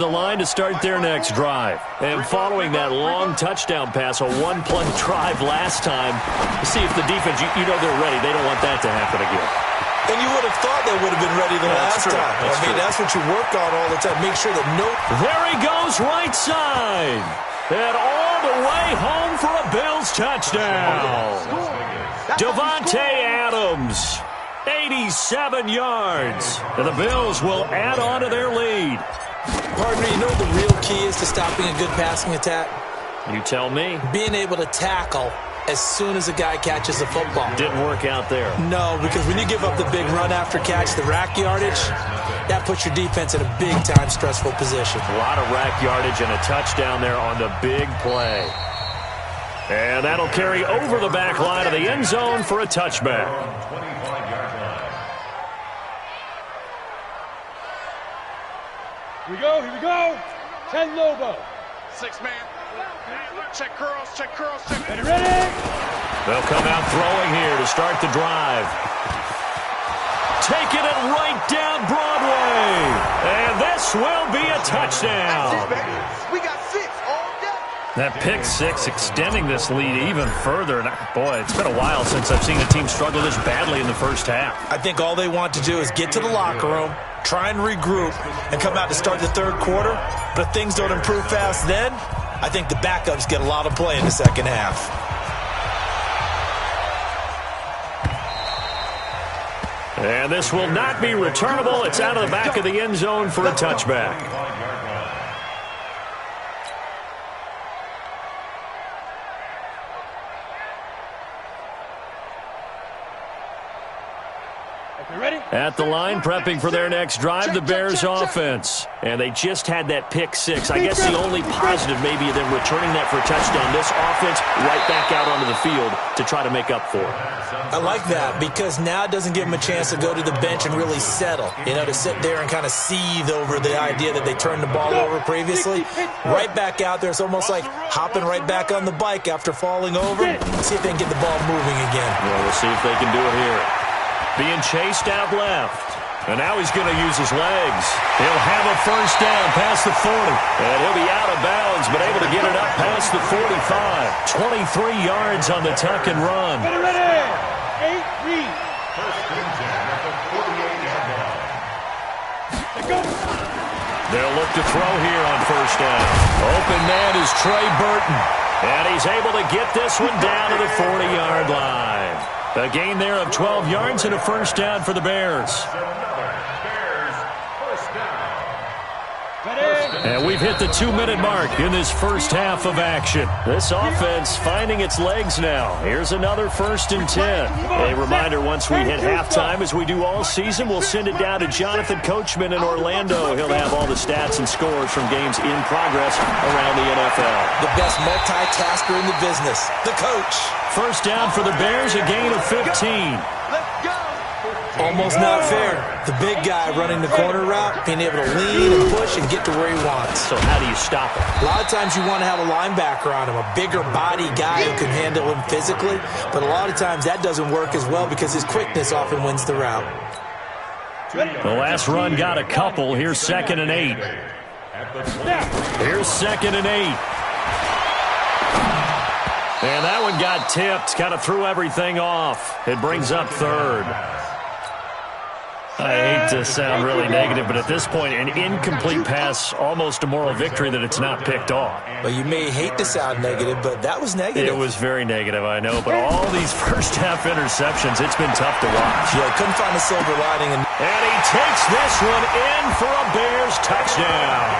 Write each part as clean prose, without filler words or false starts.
The line to start their next drive. And following that long touchdown pass, a one-play drive last time, see if the defense, you know they're ready. They don't want that to happen again. And you would have thought they would have been ready the last time. That's what you work on all the time. Make sure that There he goes right side. And all the way home for a Bills touchdown. Davante Adams, 87 yards. And the Bills will add on to their lead. Partner, you know what the real key is to stopping a good passing attack? You tell me. Being able to tackle as soon as a guy catches the football. Didn't work out there. No, because when you give up the big run after catch, the rack yardage, that puts your defense in a big-time stressful position. A lot of rack yardage and a touchdown there on the big play. And that'll carry over the back line of the end zone for a touchback. Here we go. 10 Lobo. 6-man. Check curls, check curls, check. Ready? They'll come out throwing here to start the drive. Taking it right down Broadway. And this will be a touchdown. We got 6 all day. That pick six extending this lead even further. And boy, it's been a while since I've seen a team struggle this badly in the first half. I think all they want to do is get to the locker room, try and regroup, and come out to start the third quarter. But if things don't improve fast then, I think the backups get a lot of play in the second half. And this will not be returnable. It's out of the back of the end zone for a touchback. At the line, prepping for their next drive, the Bears offense. And they just had that pick six. I guess the only positive maybe them returning that for a touchdown. This offense right back out onto the field to try to make up for it. I like that because now it doesn't give them a chance to go to the bench and really settle. You know, to sit there and kind of seethe over the idea that they turned the ball over previously. Right back out there. It's almost like hopping right back on the bike after falling over. See if they can get the ball moving again. Well, we'll see if they can do it here. Being chased out left. And now he's going to use his legs. He'll have a first down past the 40. And he'll be out of bounds, but able to get it up past the 45. 23 yards on the tuck and run. Ready. 8-3. They'll look to throw here on first down. Open man is Trey Burton. And he's able to get this one down to the 40-yard line. A gain there of 12 yards and a first down for the Bears. And we've hit the 2-minute mark in this first half of action. This offense finding its legs now. Here's another 1st and 10. A reminder, once we hit halftime, as we do all season, we'll send it down to Jonathan Coachman in Orlando. He'll have all the stats and scores from games in progress around the NFL. The best multitasker in the business, the coach. First down for the Bears, a gain of 15. Let's go. Almost not fair. The big guy running the corner route, being able to lean and push and get to where he wants. So how do you stop it? A lot of times you want to have a linebacker on him, a bigger body guy who can handle him physically. But a lot of times that doesn't work as well because his quickness often wins the route. The last run got a couple. Here's 2nd and 8. Here's 2nd and 8. And that one got tipped, kind of threw everything off. It brings up 3rd. I hate to sound really negative, but at this point, an incomplete pass, almost a moral victory that it's not picked off. Well, you may hate to sound negative, but that was negative. It was very negative, I know, but all these first-half interceptions, it's been tough to watch. Yeah, couldn't find a silver lining. And he takes this one in for a Bears touchdown.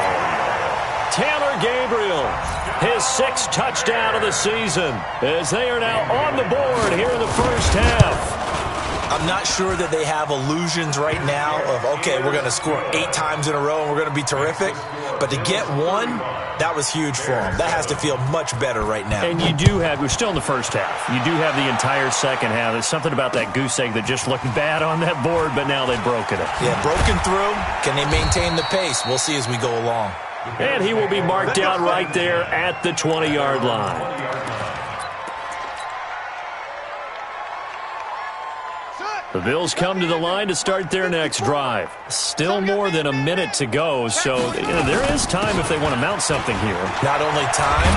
Taylor Gabriel, his 6th touchdown of the season, as they are now on the board here in the first half. I'm not sure that they have illusions right now of, okay, we're going to score 8 times in a row and we're going to be terrific. But to get one, that was huge for them. That has to feel much better right now. And you do have, we're still in the first half. You do have the entire second half. There's something about that goose egg that just looked bad on that board, but now they've broken it. Yeah, broken through. Can they maintain the pace? We'll see as we go along. And he will be marked down right there at the 20-yard line. Set. The Bills come to the line to start their next drive. Still more than a minute to go, so there is time if they want to mount something here. Not only time,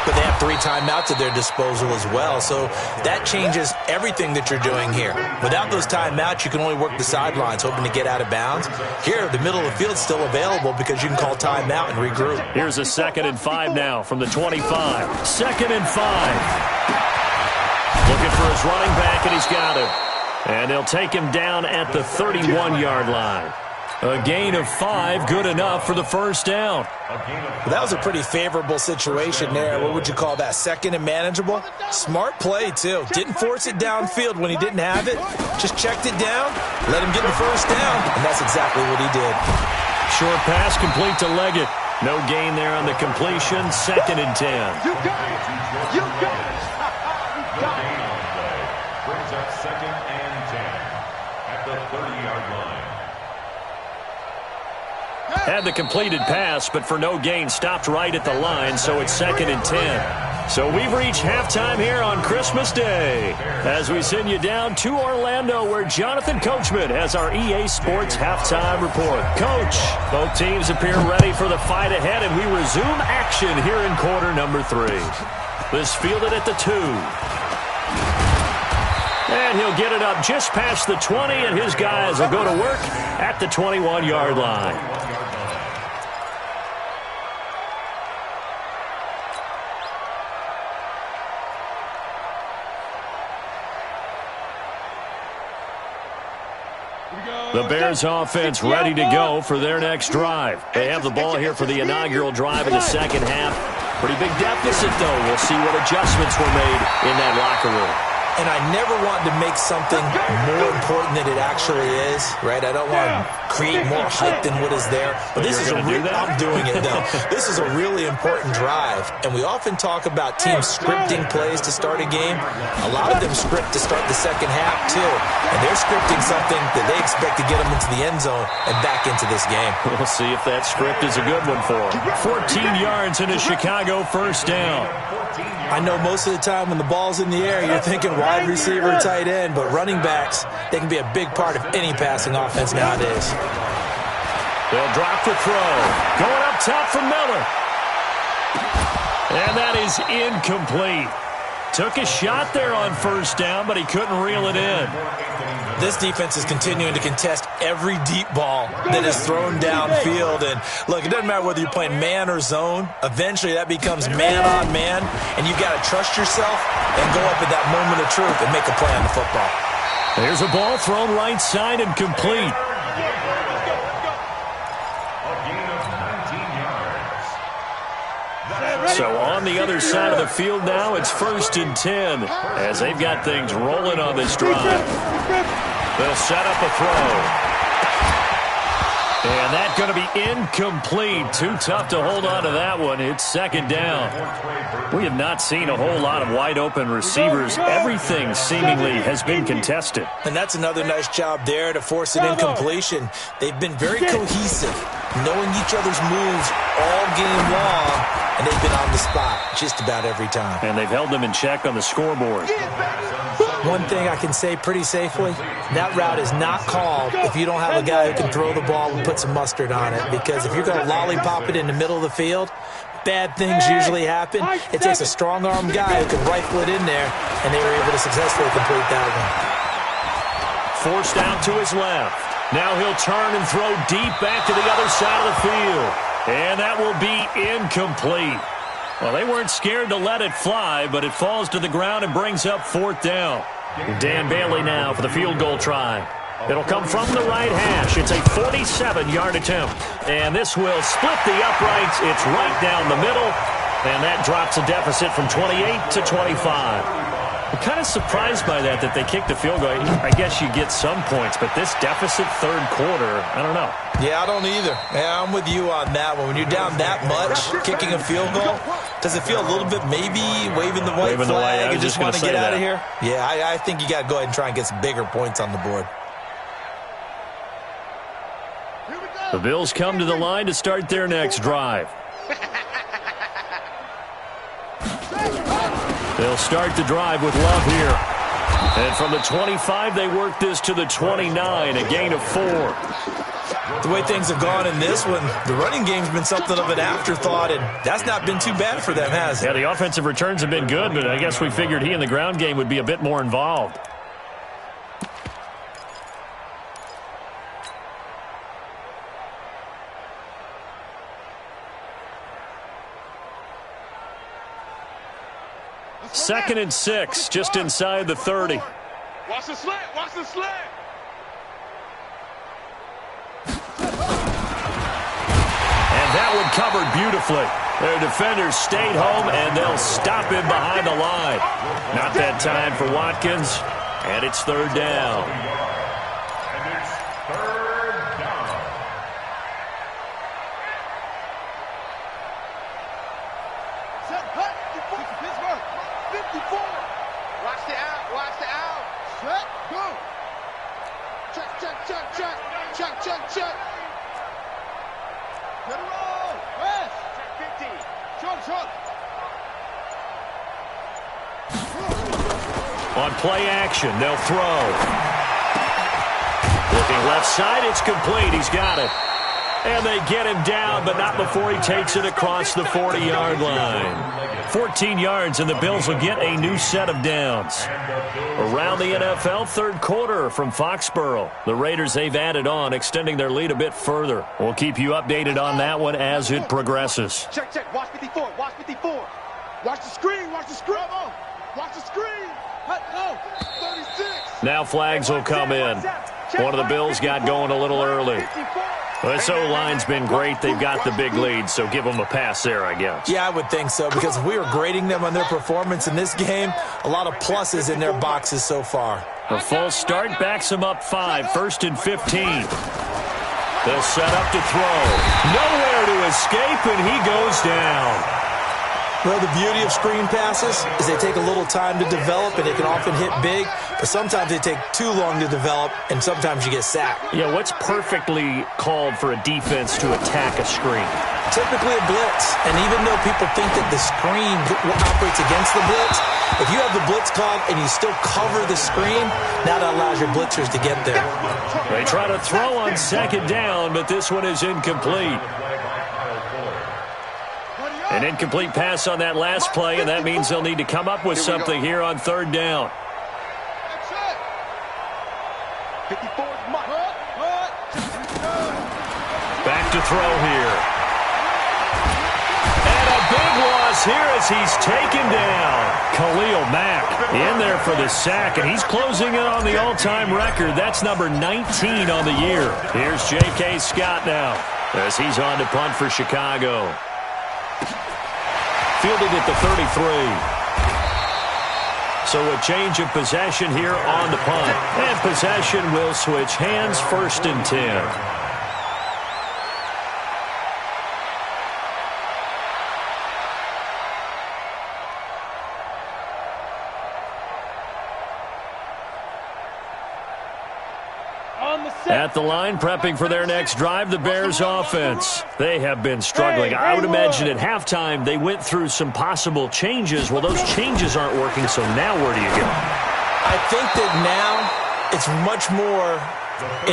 but they have 3 timeouts at their disposal as well, so that changes everything that you're doing here. Without those timeouts, you can only work the sidelines, hoping to get out of bounds. Here, the middle of the field is still available because you can call timeout and regroup. Here's a 2nd and 5 now from the 25. 2nd and 5. Looking for his running back, and he's got him. And they'll take him down at the 31-yard line. A gain of 5, good enough for the first down. Well, that was a pretty favorable situation there. What would you call that? 2nd and manageable? Smart play, too. Didn't force it downfield when he didn't have it. Just checked it down, let him get the first down, and that's exactly what he did. Short pass complete to Leggett. No gain there on the completion. 2nd and 10. You got it. You got it. You got it. Brings up 2nd and 10 at the 30-yard line. Had the completed pass, but for no gain, stopped right at the line, so it's 2nd and 10. So we've reached halftime here on Christmas Day as we send you down to Orlando, where Jonathan Coachman has our EA Sports halftime report. Coach, both teams appear ready for the fight ahead, and we resume action here in quarter number 3. This fielded at the 2. And he'll get it up just past the 20, and his guys will go to work at the 21-yard line. The Bears offense ready to go for their next drive. They have the ball here for the inaugural drive of the second half. Pretty big deficit, though. We'll see what adjustments were made in that locker room. And I never want to make something more important than it actually is, right? I don't want to create more hype than what is there. But this is I'm doing it, though. This is a really important drive. And we often talk about teams scripting plays to start a game. A lot of them script to start the second half, too. And they're scripting something that they expect to get them into the end zone and back into this game. We'll see if that script is a good one for them. 14 yards into Chicago, first down. I know most of the time when the ball's in the air, you're thinking wide receiver, tight end, but running backs, they can be a big part of any passing offense nowadays. They'll drop the throw. Going up top for Miller. And that is incomplete. Took a shot there on first down, but he couldn't reel it in. This defense is continuing to contest every deep ball that is thrown downfield. And, look, it doesn't matter whether you're playing man or zone. Eventually that becomes man on man, and you've got to trust yourself and go up at that moment of truth and make a play on the football. There's a ball thrown right side and complete. So on the other side of the field now, it's 1st and 10 as they've got things rolling on this drive. They'll set up a throw. And that's going to be incomplete. Too tough to hold on to that one. It's 2nd down. We have not seen a whole lot of wide-open receivers. Everything seemingly has been contested. And that's another nice job there to force an incompletion. They've been very cohesive, knowing each other's moves all game long, and they've been on the spot just about every time. And they've held them in check on the scoreboard. One thing I can say pretty safely, that route is not called if you don't have a guy who can throw the ball and put some mustard on it. Because if you're going to lollipop it in the middle of the field, bad things usually happen. It takes a strong-arm guy who can rifle it in there, and they were able to successfully complete that one. Forced out to his left. Now he'll turn and throw deep back to the other side of the field. And that will be incomplete. Well, they weren't scared to let it fly, but it falls to the ground and brings up 4th down. Dan Bailey now for the field goal try. It'll come from the right hash. It's a 47-yard attempt. And this will split the uprights. It's right down the middle. And that drops a deficit from 28 to 25. I'm kind of surprised by that they kicked the field goal. I guess you get some points, but this deficit third quarter, I don't know. Yeah, I don't either. Yeah, I'm with you on that one. When you're down that much, kicking a field goal, does it feel a little bit maybe waving the white flag and just want to get out of here? Yeah, I think you got to go ahead and try and get some bigger points on the board. The Bills come to the line to start their next drive. They'll start the drive with Love here. And from the 25, they work this to the 29, a gain of 4. The way things have gone in this one, the running game's been something of an afterthought, and that's not been too bad for them, has it? Yeah, the offensive returns have been good, but I guess we figured he in the ground game would be a bit more involved. Second and 6, just inside the 30. Watch the slant, watch the slant. And that one covered beautifully. Their defenders stayed home, and they'll stop him behind the line. Not that time for Watkins, and it's third down. And it's third down. Set, hut, Pittsburgh, 54. Watch the out, watch the out. Set, go. Check, check, check, check. Check, check, check. Get it roll. West. Check 50. Short. On play action, they'll throw. Looking left side, it's complete. He's got it. And they get him down, but not before he takes it across the 40-yard line. 14 yards, and the Bills will get a new set of downs. Around the NFL, third quarter from Foxborough. The Raiders, they've added on, extending their lead a bit further. We'll keep you updated on that one as it progresses. Check, check. Watch 54. Watch 54. Watch the screen. Watch the screen. Watch the screen. Hut, no. 36. Now flags will come in. One of the Bills got going a little early. This O-line's been great. They've got the big lead, so give them a pass there, I guess. Yeah, I would think so, because if we were grading them on their performance in this game, a lot of pluses in their boxes so far. A false start backs them up 5, first and 15. They'll set up to throw. Nowhere to escape, and he goes down. Well, the beauty of screen passes is they take a little time to develop, and they can often hit big, but sometimes they take too long to develop, and sometimes you get sacked. Yeah, what's perfectly called for a defense to attack a screen? Typically a blitz, and even though people think that the screen operates against the blitz, if you have the blitz called and you still cover the screen, now that allows your blitzers to get there. They try to throw on second down, but this one is incomplete. An incomplete pass on that last play, and that means they'll need to come up with something here on third down. 54 is Mike. Back to throw here. And a big loss here as he's taken down. Khalil Mack in there for the sack, and he's closing in on the all-time record. That's number 19 on the year. Here's J.K. Scott now as he's on to punt for Chicago. Fielded at the 33. So a change of possession here on the punt. And possession will switch hands, first and 10. At the line, prepping for their next drive, the Bears offense. They have been struggling. I would imagine at halftime they went through some possible changes. Well, those changes aren't working, so now where do you go? I think that now it's much more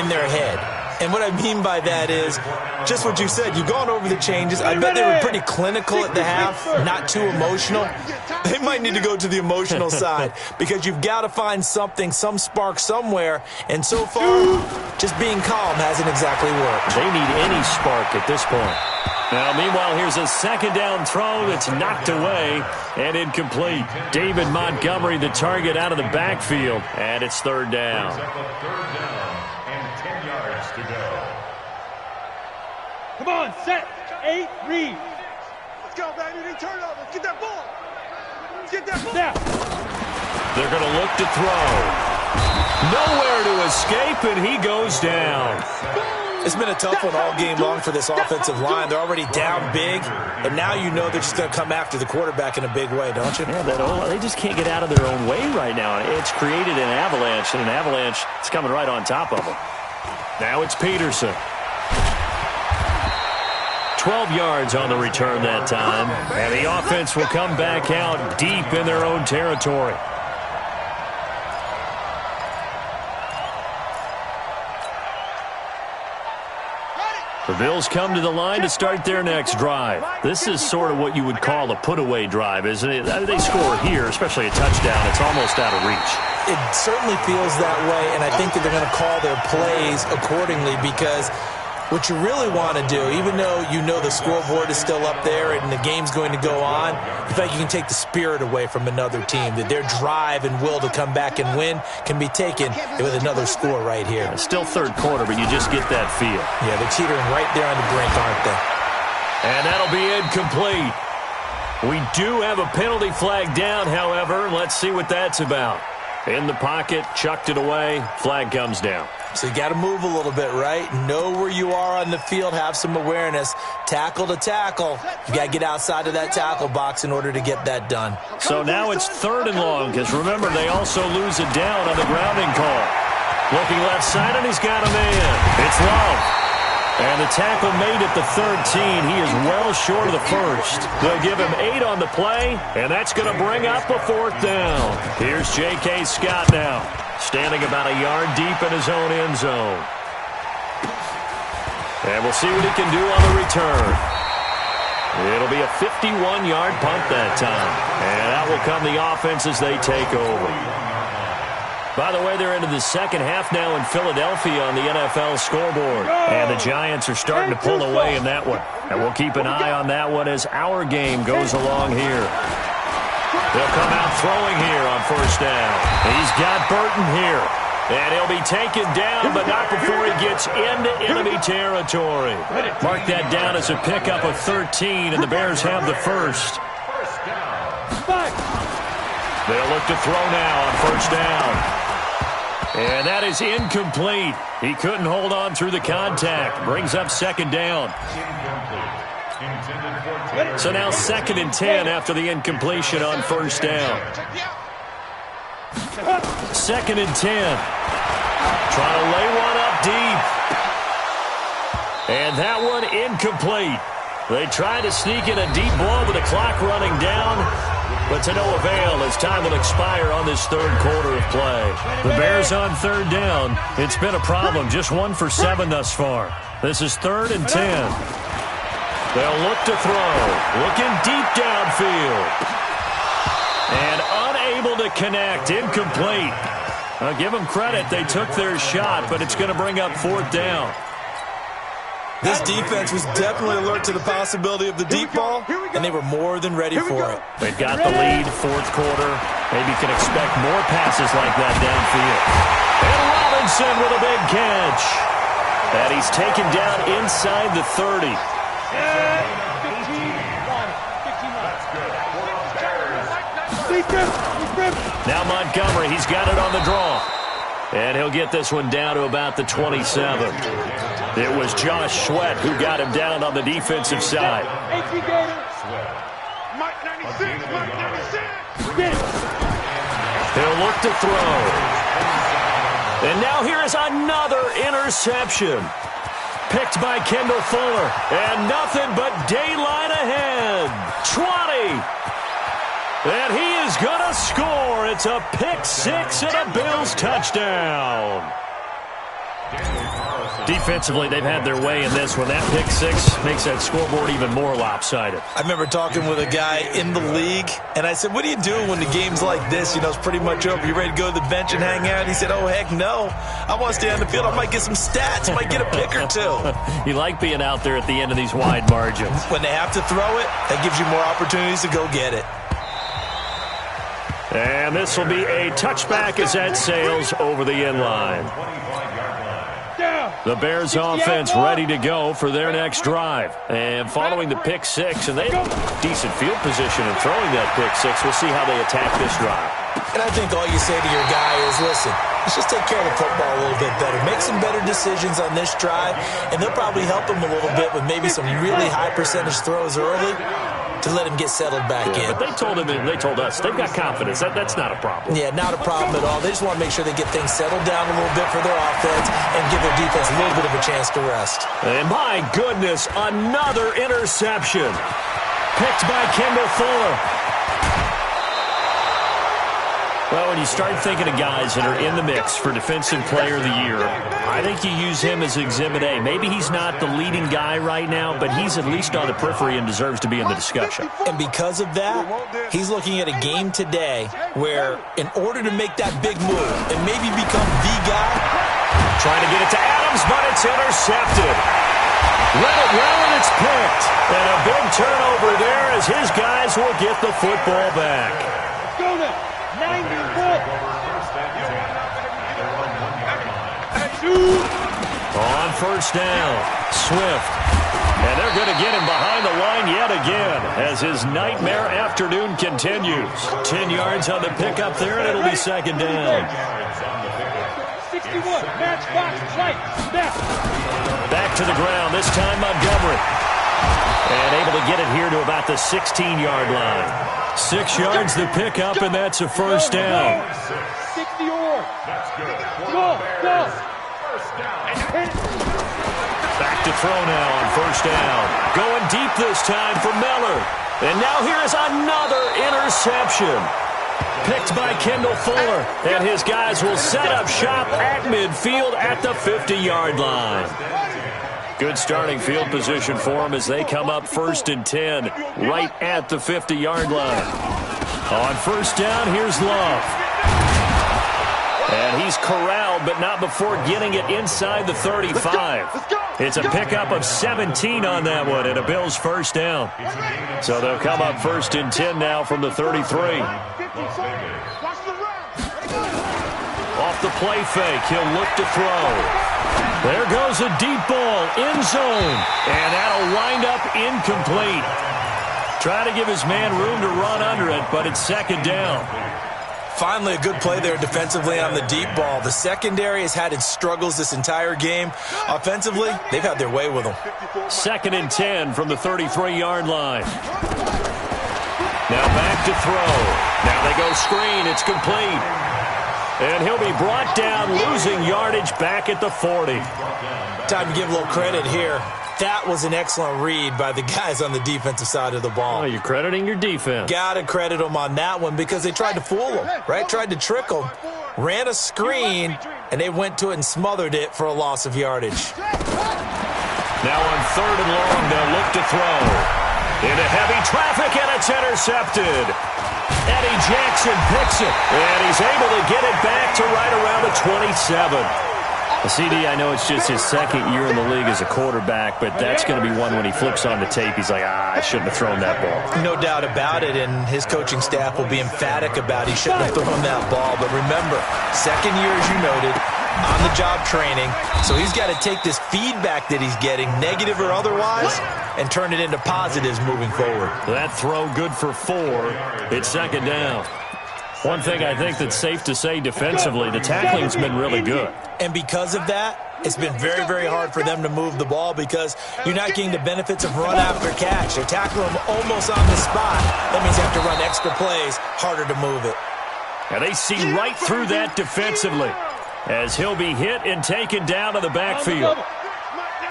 in their head. And what I mean by that is just what you said. You've gone over the changes. I bet they were pretty clinical at the half, not too emotional. They might need to go to the emotional side because you've got to find something, some spark somewhere. And so far, just being calm hasn't exactly worked. They need any spark at this point. Now, meanwhile, here's a second down throw that's knocked away and incomplete. David Montgomery, the target out of the backfield, and it's third down. Come on, set, 8, read. Let's go, baby. They turn over. Let's get that ball. Let's get that ball. Now. They're going to look to throw. Nowhere to escape, and he goes down. It's been a tough one all game long for this offensive line. They're already down big, and now you know they're just going to come after the quarterback in a big way, don't you? Yeah, they just can't get out of their own way right now. It's created an avalanche, and an avalanche is coming right on top of them. Now it's Peterson. 12 yards on the return that time, and the offense will come back out deep in their own territory. The Bills come to the line to start their next drive. This is sort of what you would call a put-away drive, isn't it? They score here, especially a touchdown. It's almost out of reach. It certainly feels that way, and I think that they're going to call their plays accordingly because what you really want to do, even though you know the scoreboard is still up there and the game's going to go on, in fact, you can take the spirit away from another team, that their drive and will to come back and win can be taken with another score right here. It's still third quarter, but you just get that feel. Yeah, they're teetering right there on the brink, aren't they? And that'll be incomplete. We do have a penalty flag down, however. Let's see what that's about. In the pocket, chucked it away, flag comes down. So you got to move a little bit, right? Know where you are on the field, have some awareness. Tackle to tackle. You got to get outside of that tackle box in order to get that done. So now it's 3rd and long, because remember, they also lose it down on the grounding call. Looking left side, and he's got a man. It's Love. And the tackle made at the 13. He is well short of the first. They'll give him 8 on the play, and that's going to bring up a 4th down. Here's J.K. Scott now, standing about a yard deep in his own end zone. And we'll see what he can do on the return. It'll be a 51-yard punt that time. And out will come the offense as they take over. By the way, they're into the second half now in Philadelphia on the NFL scoreboard. And the Giants are starting to pull away in that one. And we'll keep an eye on that one as our game goes along here. They'll come out throwing here on 1st down. He's got Burton here. And he'll be taken down, but not before he gets into enemy territory. Mark that down as a pickup of 13, and the Bears have the first. They'll look to throw now on 1st down. And that is incomplete. He couldn't hold on through the contact. Brings up 2nd down. So now 2nd and 10 after the incompletion on 1st down. 2nd and 10. Trying to lay one up deep. And that one incomplete. They tried to sneak in a deep ball with the clock running down, but to no avail as time will expire on this 3rd quarter of play. The Bears on 3rd down. It's been a problem. Just 1 for 7 thus far. This is 3rd and 10. They'll look to throw. Looking deep downfield. And unable to connect. Incomplete. I'll give them credit. They took their shot, but it's going to bring up 4th down. This defense was definitely alert to the possibility of the deep ball, and they were more than ready for it. They've got the lead, 4th quarter. Maybe can expect more passes like that downfield. And Robinson with a big catch. And he's taken down inside the 30. Now Montgomery, he's got it on the draw. And he'll get this one down to about the 27. It was Josh Sweat who got him down on the defensive side. He'll look to throw. And now here is another interception. Picked by Kendall Fuller. And nothing but daylight ahead. 20. And he is going to score. It's a pick 6 and a Bills touchdown. Defensively, they've had their way in this one. That pick 6 makes that scoreboard even more lopsided. I remember talking with a guy in the league, and I said, what do you do when the game's like this? You know, it's pretty much over. You ready to go to the bench and hang out? He said, oh, heck no. I want to stay on the field. I might get some stats. I might get a pick or 2. You like being out there at the end of these wide margins. When they have to throw it, that gives you more opportunities to go get it. And this will be a touchback as that sails over the end line. The Bears offense ready to go for their next drive. And following the pick 6, and they have decent field position in throwing that pick 6. We'll see how they attack this drive. And I think all you say to your guy is, listen, let's just take care of the football a little bit better. Make some better decisions on this drive, and they'll probably help him a little bit with maybe some really high percentage throws early to let him get settled back in. But they told us they've got confidence. That's not a problem. Yeah, not a problem at all. They just want to make sure they get things settled down a little bit for their offense and give their defense a little bit of a chance to rest. And my goodness, another interception. Picked by Kendall Fuller. Well, when you start thinking of guys that are in the mix for Defensive Player of the Year, I think you use him as Exhibit A. Maybe he's not the leading guy right now, but he's at least on the periphery and deserves to be in the discussion. And because of that, he's looking at a game today where in order to make that big move and maybe become the guy, trying to get it to Adams, but it's intercepted. Let it roll and it's picked. And a big turnover there as his guys will get the football back. Let's go now. 90 On first down, Swift. And they're going to get him behind the line yet again as his nightmare afternoon continues. 10 yards on the pickup there, and it'll be second down. 61, match box, right, snap. Back to the ground, this time Montgomery. And able to get it here to about the 16-yard line. 6 yards the pickup, and that's a first down. 60 or. Go. Back to throw now on first down. Going deep this time for Miller. And now here is another interception. Picked by Kendall Fuller. And his guys will set up shop at midfield at the 50-yard line. Good starting field position for them as they come up first and 10 right at the 50-yard line. On first down, here's Love. And he's corralled, but not before getting it inside the 35. It's a pickup of 17 on that one and a Bills first down. So they'll come up first and 10 now from the 33. Off the play fake, he'll look to throw. There goes a deep ball, end zone, and that'll wind up incomplete. Try to give his man room to run under it, but it's second down. Finally a good play there defensively on the deep ball. The secondary has had its struggles this entire game. Offensively, they've had their way with them. Second and 10 from the 33-yard line. Now back to throw. Now they go screen. It's complete. And he'll be brought down, losing yardage back at the 40. Time to give a little credit here. That was an excellent read by the guys on the defensive side of the ball. Oh, you're crediting your defense. Got to credit them on that one because they tried to fool them, right? Tried to trick them. Ran a screen, and they went to it and smothered it for a loss of yardage. Now on third and long, they'll look to throw. Into heavy traffic, and it's intercepted. Eddie Jackson picks it, and he's able to get it back to right around the 27. CD, I know it's just his second year in the league as a quarterback, but that's going to be one when he flips on the tape. He's like, I shouldn't have thrown that ball. No doubt about it, and his coaching staff will be emphatic about he shouldn't have thrown that ball. But remember, second year, as you noted, on-the-job training, so he's got to take this feedback that he's getting, negative or otherwise, and turn it into positives moving forward. That throw good for 4. It's second down. One thing I think that's safe to say defensively, the tackling's been really good. And because of that, it's been very, very hard for them to move the ball because you're not getting the benefits of run after catch. They're tackling them almost on the spot. That means you have to run extra plays, harder to move it. And they see right through that defensively as he'll be hit and taken down to the backfield.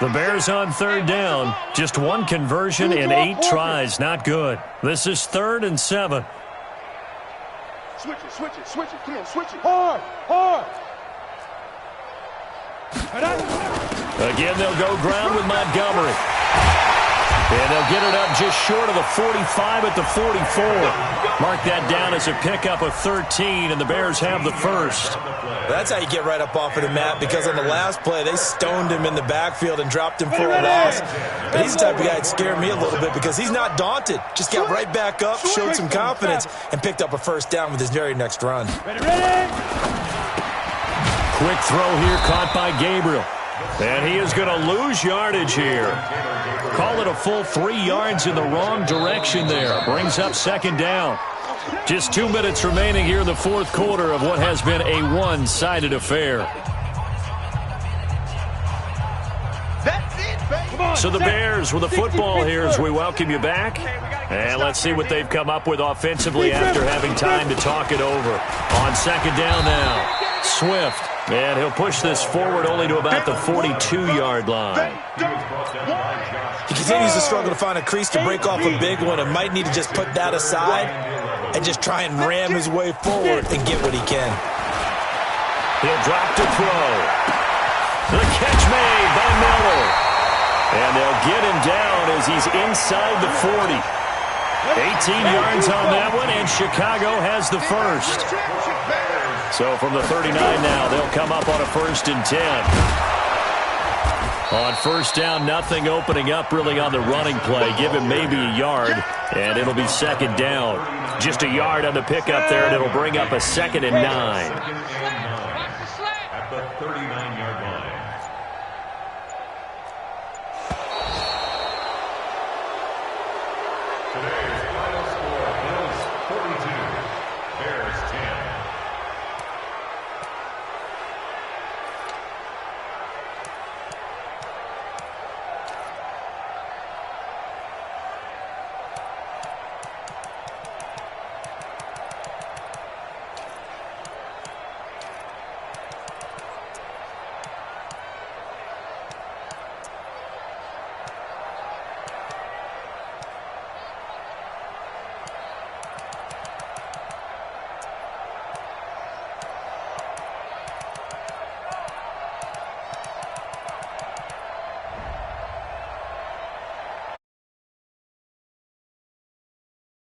The Bears on third down, just one conversion in 8 tries, not good. This is 3rd and 7. Switch it. Come on, switch it. Hard. Again, they'll go ground with Montgomery. And they'll get it up just short of the 45 at the 44. Mark that down as a pickup of 13, and the Bears have the first. That's how you get right up off of the mat, because on the last play, they stoned him in the backfield and dropped him for a loss. But he's the type of guy that scared me a little bit because he's not daunted. Just got right back up, showed some confidence, and picked up a first down with his very next run. Quick throw here caught by Gabriel. And he is going to lose yardage here. Call it a full 3 yards in the wrong direction there. Brings up second down. Just 2 minutes remaining here in the fourth quarter of what has been a one-sided affair. So the Bears with the football here as we welcome you back. And let's see what they've come up with offensively after having time to talk it over. On second down now, Swift And he'll push this forward only to about the 42-yard line. He continues to struggle to find a crease to break off a big one and might need to just put that aside and just try and ram his way forward and get what he can. He'll drop to throw. The catch made by Miller. And they'll get him down as he's inside the 40. 18 yards on that one, and Chicago has the first. So from the 39 now, they'll come up on a 1st and 10. On first down, nothing opening up really on the running play. Give him maybe a yard, and it'll be 2nd down. Just a yard on the pickup there, and it'll bring up a 2nd and 9. At the 39-yard line. Today's final score, Bills 42, Bears 10.